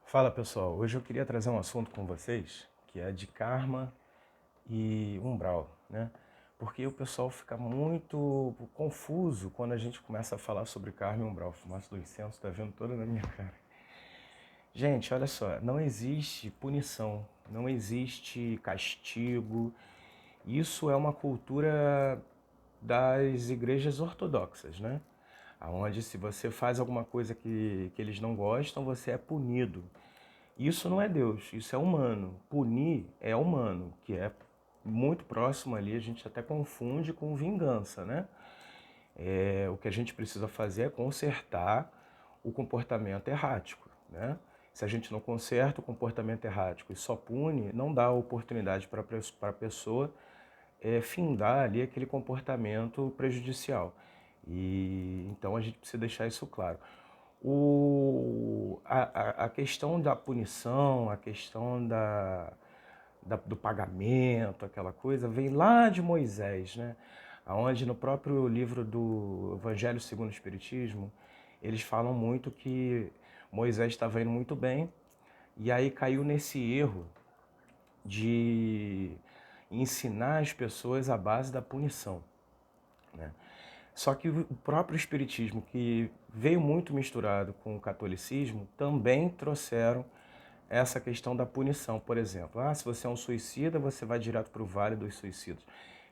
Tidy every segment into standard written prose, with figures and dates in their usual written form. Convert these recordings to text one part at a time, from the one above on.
Fala pessoal, hoje eu queria trazer um assunto com vocês que é de karma e umbral, né? Porque o pessoal fica muito confuso quando a gente começa a falar sobre karma e umbral. O fumaça do incenso tá vindo toda na minha cara. Gente, olha só, não existe punição, não existe castigo. Isso é uma cultura das igrejas ortodoxas, né? Onde se você faz alguma coisa que eles não gostam, você é punido. Isso não é Deus, isso é humano. Punir é humano, que é muito próximo ali, a gente até confunde com vingança, né? O que a gente precisa fazer é consertar o comportamento errático, né? Se a gente não conserta o comportamento errático e só pune, não dá oportunidade para a pessoa findar ali aquele comportamento prejudicial. E então a gente precisa deixar isso claro. A questão da punição, a questão do pagamento, aquela coisa, vem lá de Moisés, né? Onde no próprio livro do Evangelho segundo o Espiritismo, eles falam muito que Moisés estava indo muito bem e aí caiu nesse erro de ensinar as pessoas à base da punição, né? Só que o próprio Espiritismo, que veio muito misturado com o catolicismo, também trouxeram essa questão da punição. Por exemplo, se você é um suicida, você vai direto para o Vale dos Suicidas.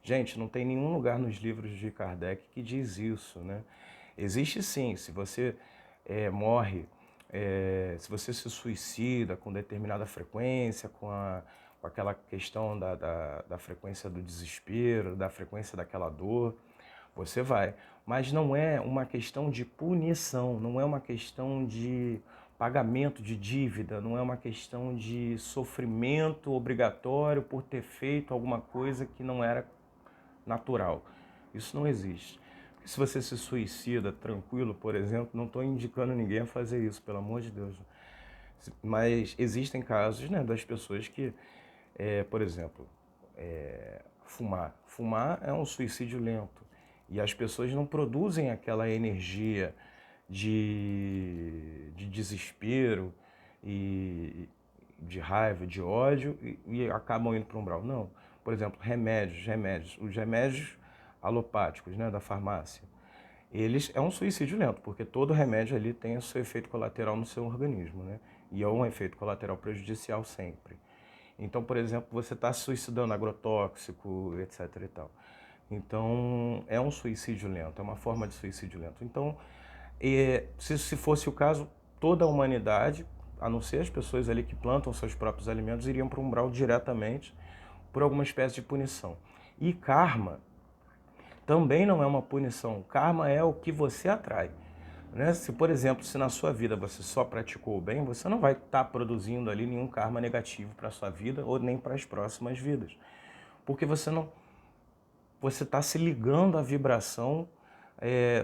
Gente, não tem nenhum lugar nos livros de Kardec que diz isso, né? Existe sim, se você morre, se você se suicida com determinada frequência, com aquela questão da frequência do desespero, da frequência daquela dor, você vai. Mas não é uma questão de punição, não é uma questão de pagamento de dívida, não é uma questão de sofrimento obrigatório por ter feito alguma coisa que não era natural. Isso não existe. Porque se você se suicida tranquilo, por exemplo, não estou indicando ninguém a fazer isso, pelo amor de Deus. Mas existem casos, né, das pessoas que, por exemplo, fumar. Fumar é um suicídio lento. E as pessoas não produzem aquela energia de desespero e de raiva, de ódio e acabam indo para um umbral. Não. Por exemplo, remédios. Os remédios alopáticos, né, da farmácia. Eles é um suicídio lento, porque todo remédio ali tem o seu efeito colateral no seu organismo, né? E é um efeito colateral prejudicial sempre. Então, por exemplo, você está suicidando agrotóxico, etc e tal. Então, é um suicídio lento, é uma forma de suicídio lento. Então, se fosse o caso, toda a humanidade, a não ser as pessoas ali que plantam seus próprios alimentos, iriam para um umbral diretamente por alguma espécie de punição. E karma também não é uma punição. Karma é o que você atrai. Né? Se, por exemplo, se na sua vida você só praticou o bem, você não vai estar produzindo ali nenhum karma negativo para a sua vida ou nem para as próximas vidas. Porque você está se ligando à vibração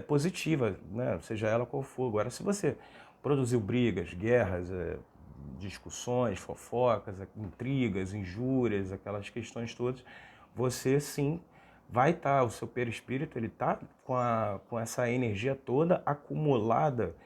positiva, né? Seja ela qual for. Agora, se você produziu brigas, guerras, discussões, fofocas, intrigas, injúrias, aquelas questões todas, você sim vai estar, o seu perispírito, ele está com essa energia toda acumulada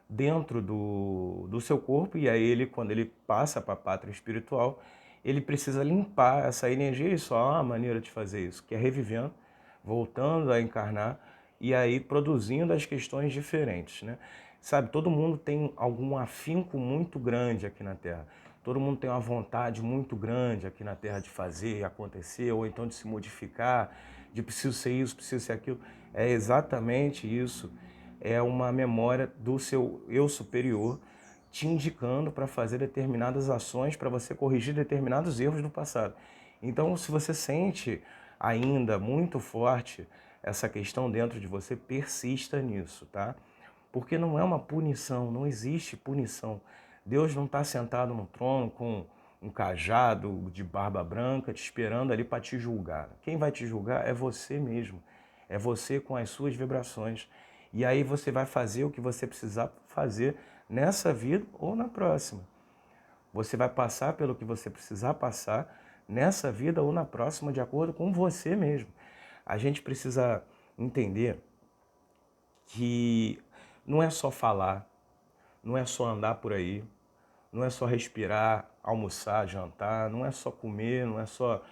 dentro do seu corpo, e aí ele, quando ele passa para a pátria espiritual, ele precisa limpar essa energia, e só há uma maneira de fazer isso, que é revivendo, voltando a encarnar, e aí produzindo as questões diferentes, né? Sabe, todo mundo tem algum afinco muito grande aqui na Terra. Todo mundo tem uma vontade muito grande aqui na Terra de fazer, acontecer, ou então de se modificar, de preciso ser isso, preciso ser aquilo. É exatamente isso. É uma memória do seu eu superior te indicando para fazer determinadas ações, para você corrigir determinados erros do passado. Então, se você sente ainda muito forte essa questão dentro de você, persista nisso, tá? Porque não é uma punição, não existe punição. Deus não está sentado no trono com um cajado de barba branca te esperando ali para te julgar. Quem vai te julgar é você mesmo. É você com as suas vibrações. E aí você vai fazer o que você precisar fazer nessa vida ou na próxima. Você vai passar pelo que você precisar passar nessa vida ou na próxima, de acordo com você mesmo. A gente precisa entender que não é só falar, não é só andar por aí, não é só respirar, almoçar, jantar, não é só comer, não é só,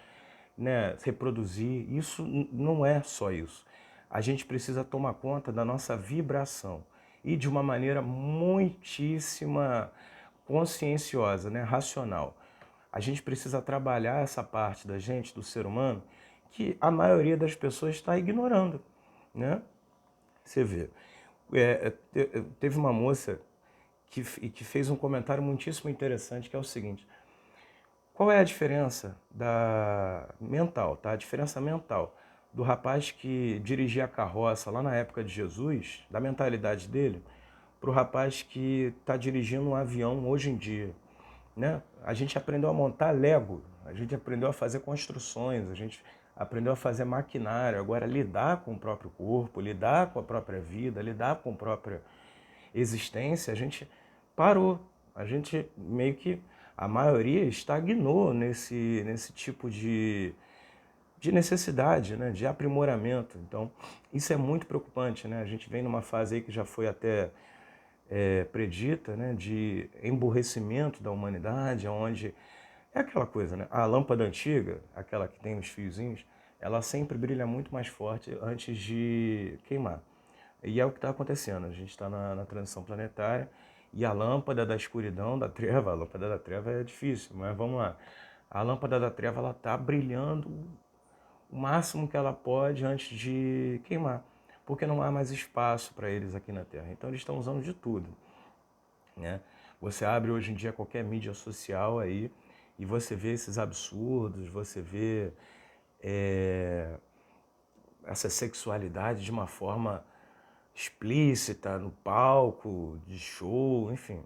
né, reproduzir. Isso não é só isso. A gente precisa tomar conta da nossa vibração e de uma maneira muitíssima conscienciosa, né, racional. A gente precisa trabalhar essa parte da gente, do ser humano, que a maioria das pessoas está ignorando, né? Você vê. Teve uma moça que fez um comentário muitíssimo interessante, que é o seguinte: qual é a diferença mental, tá? A diferença mental do rapaz que dirigia a carroça lá na época de Jesus, da mentalidade dele, para o rapaz que está dirigindo um avião hoje em dia, né? A gente aprendeu a montar Lego, a gente aprendeu a fazer construções, a gente aprendeu a fazer maquinário. Agora, lidar com o próprio corpo, lidar com a própria vida, lidar com a própria existência, a gente parou. A gente meio que, a maioria estagnou nesse tipo de necessidade, né? De aprimoramento. Então, isso é muito preocupante, né? A gente vem numa fase aí que já foi até predita, né? De emburrecimento da humanidade, onde é aquela coisa, né? A lâmpada antiga, aquela que tem os fiozinhos, ela sempre brilha muito mais forte antes de queimar. E é o que está acontecendo. A gente está na transição planetária e a lâmpada da escuridão, da treva, a lâmpada da treva é difícil, mas vamos lá. A lâmpada da treva, ela está brilhando o máximo que ela pode antes de queimar, porque não há mais espaço para eles aqui na Terra. Então eles estão usando de tudo, né? Você abre hoje em dia qualquer mídia social aí e você vê esses absurdos, você vê essa sexualidade de uma forma explícita no palco, de show, enfim.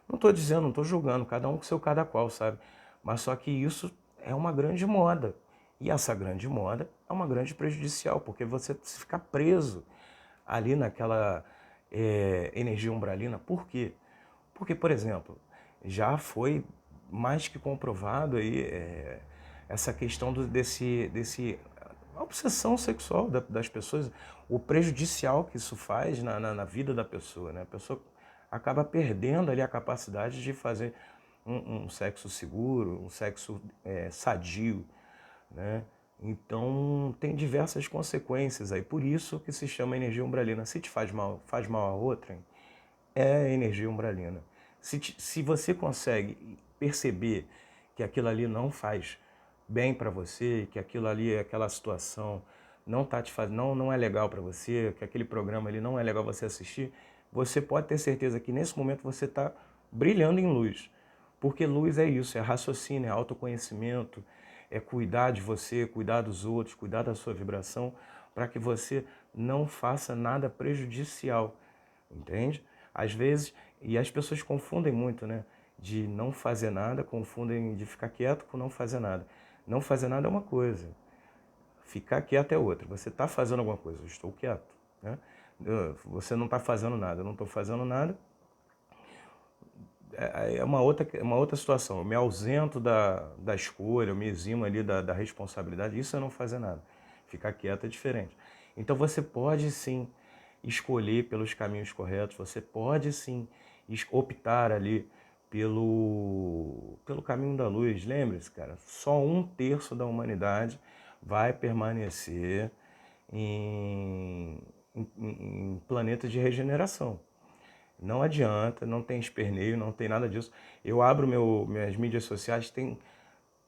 Não estou dizendo, não estou julgando, cada um com seu cada qual, sabe? Mas só que isso é uma grande moda. E essa grande moda é uma grande prejudicial, porque você fica preso ali naquela energia umbralina. Por quê? Porque, por exemplo, já foi mais que comprovado aí essa questão desse a obsessão sexual das pessoas, o prejudicial que isso faz na vida da pessoa, né? A pessoa acaba perdendo ali a capacidade de fazer um sexo seguro, um sexo sadio, né? Então tem diversas consequências aí, por isso que se chama energia umbralina. Se te faz mal a outra, é energia umbralina. Se você consegue perceber que aquilo ali não faz bem para você, que aquilo ali, aquela situação não tá te fazendo, não é legal para você, que aquele programa ali não é legal você assistir, você pode ter certeza que nesse momento você está brilhando em luz. Porque luz é isso, é raciocínio, é autoconhecimento, é cuidar de você, cuidar dos outros, cuidar da sua vibração, para que você não faça nada prejudicial, entende? Às vezes, e as pessoas confundem muito, né? De não fazer nada, confundem de ficar quieto com não fazer nada. Não fazer nada é uma coisa, ficar quieto é outra. Você está fazendo alguma coisa, eu estou quieto, né? Você não está fazendo nada, eu não estou fazendo nada. É uma outra situação. Eu me ausento da escolha, eu me eximo ali da responsabilidade. Isso é não fazer nada. Ficar quieto é diferente. Então você pode sim escolher pelos caminhos corretos, você pode sim optar ali pelo caminho da luz. Lembre-se, cara, só 1/3 da humanidade vai permanecer em planeta de regeneração. Não adianta, não tem esperneio, não tem nada disso. Eu abro minhas mídias sociais, tem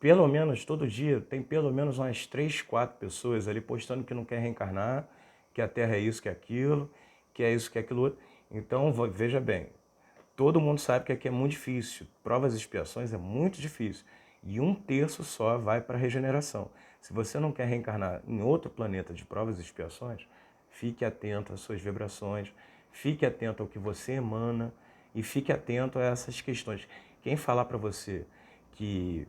pelo menos todo dia, tem pelo menos umas 3, 4 pessoas ali postando que não quer reencarnar, que a Terra é isso, que é aquilo, que é isso, que é aquilo outro. Então, veja bem, todo mundo sabe que aqui é muito difícil, provas e expiações é muito difícil. E 1/3 só vai para a regeneração. Se você não quer reencarnar em outro planeta de provas e expiações, fique atento às suas vibrações, fique atento ao que você emana e fique atento a essas questões. Quem falar para você que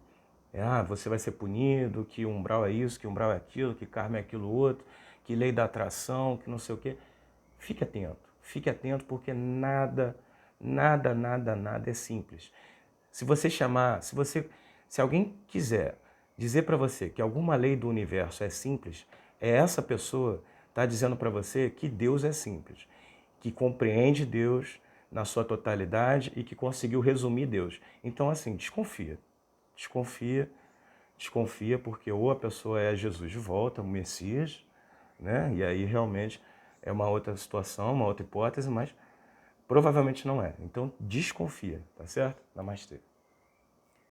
você vai ser punido, que umbral é isso, que umbral é aquilo, que karma é aquilo outro, que lei da atração, que não sei o quê, fique atento porque nada, nada, nada, nada é simples. Se alguém quiser dizer para você que alguma lei do universo é simples, essa pessoa está dizendo para você que Deus é simples, que compreende Deus, na sua totalidade e que conseguiu resumir Deus. Então, assim, desconfia. Desconfia, desconfia, porque ou a pessoa é Jesus de volta, o Messias, né? E aí realmente é uma outra situação, uma outra hipótese, mas provavelmente não é. Então, desconfia, tá certo? Namastê.